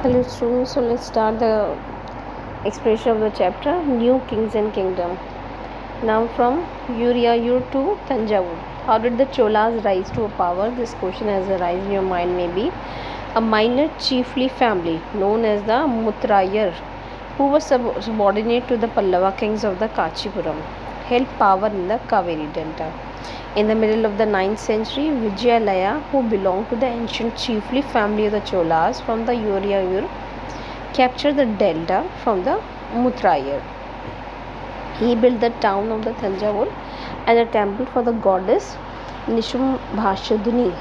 Hello students, so let's start the expression of the chapter New Kings and Kingdom. Now from Urayur to Tanjavur. How did the Cholas rise to power? This question has arisen in your mind maybe. A minor chiefly family known as the Mutrayar, who was subordinate to the Pallava kings of the Kachipuram, held power in the Kaveri Delta. In the middle of the 9th century, Vijayalaya, who belonged to the ancient chiefly family of the Cholas from the Urayur, captured the delta from the Mutrayar. He built the town of the Thanjavur and a temple for the goddess Nishumbhashaduni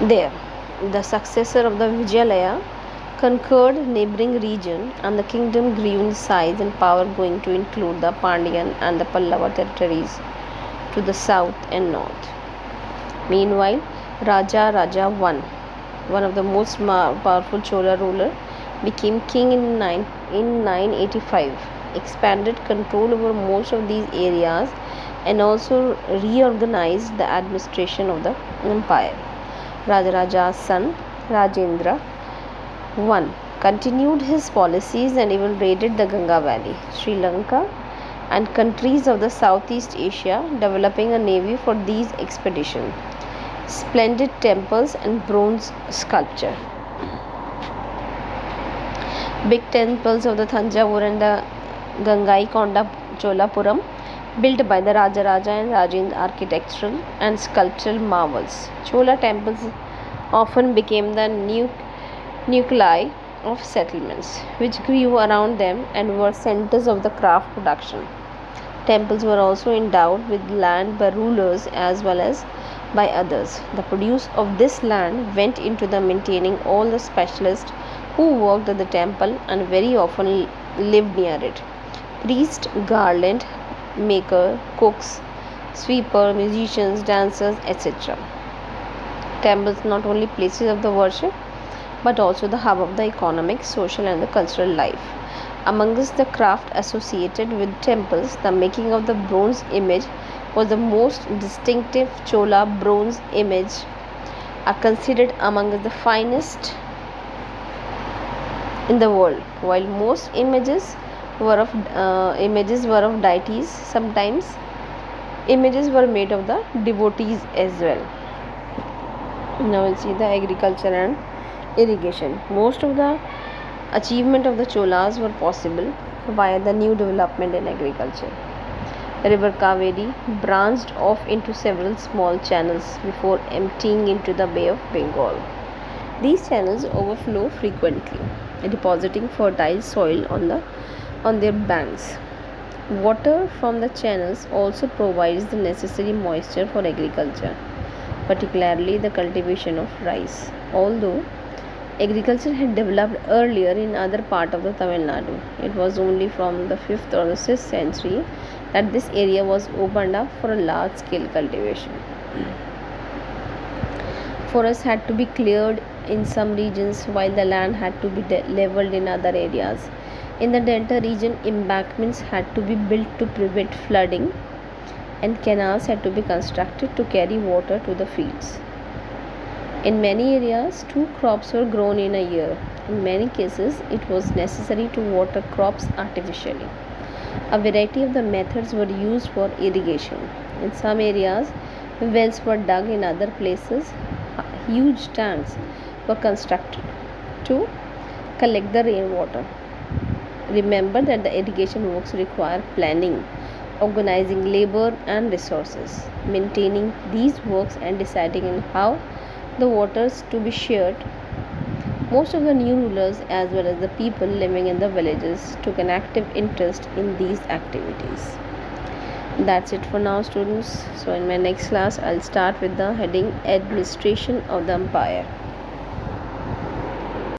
there. The successor of the Vijayalaya conquered neighboring region and the kingdom grew in size and power, going to include the Pandyan and the Pallava territories to the south and north. Meanwhile, Raja I, one of the most powerful Chola ruler, became king in 985, expanded control over most of these areas and also reorganized the administration of the empire. Rajaraja's son Rajendra I continued his policies and even raided the Ganga Valley, Sri Lanka and countries of the Southeast Asia, developing a navy for these expeditions. Splendid temples and bronze sculpture. Big temples of the Thanjavur and the Gangaikonda Cholapuram, built by the Rajaraja and Rajendra, architectural and sculptural marvels. Chola temples often became the nuclei of settlements, which grew around them and were centers of the craft production. Temples were also endowed with land by rulers as well as by others. The produce of this land went into the maintaining all the specialists who worked at the temple and very often lived near it. Priest, garland maker, cooks, sweeper, musicians, dancers, etc. Temples not only places of the worship but also the hub of the economic, social and the cultural life. Amongst the craft associated with temples, the making of the bronze image was the most distinctive. Chola bronze images are considered among the finest in the world. While most images were of deities, sometimes images were made of the devotees as well. Now we'll see the agriculture and irrigation. Most of the achievement of the Cholas were possible via the new development in agriculture. River Kaveri branched off into several small channels before emptying into the Bay of Bengal. These channels overflow frequently, depositing fertile soil on their banks. Water from the channels also provides the necessary moisture for agriculture, particularly the cultivation of rice. Although agriculture had developed earlier in other part of the Tamil Nadu, it was only from the 5th or the 6th century that this area was opened up for a large scale cultivation. Forests had to be cleared in some regions while the land had to be leveled in other areas. In the delta region, embankments had to be built to prevent flooding and canals had to be constructed to carry water to the fields. In many areas, 2 crops were grown in a year. In many cases, it was necessary to water crops artificially. A variety of the methods were used for irrigation. In some areas, wells were dug. In other places, huge tanks were constructed to collect the rainwater. Remember that the irrigation works require planning, organizing labor and resources, maintaining these works and deciding on how the waters to be shared. Most of the new rulers as well as the people living in the villages took an active interest in these activities. That's it for now, students. So in my next class I'll start with the heading Administration of the Empire.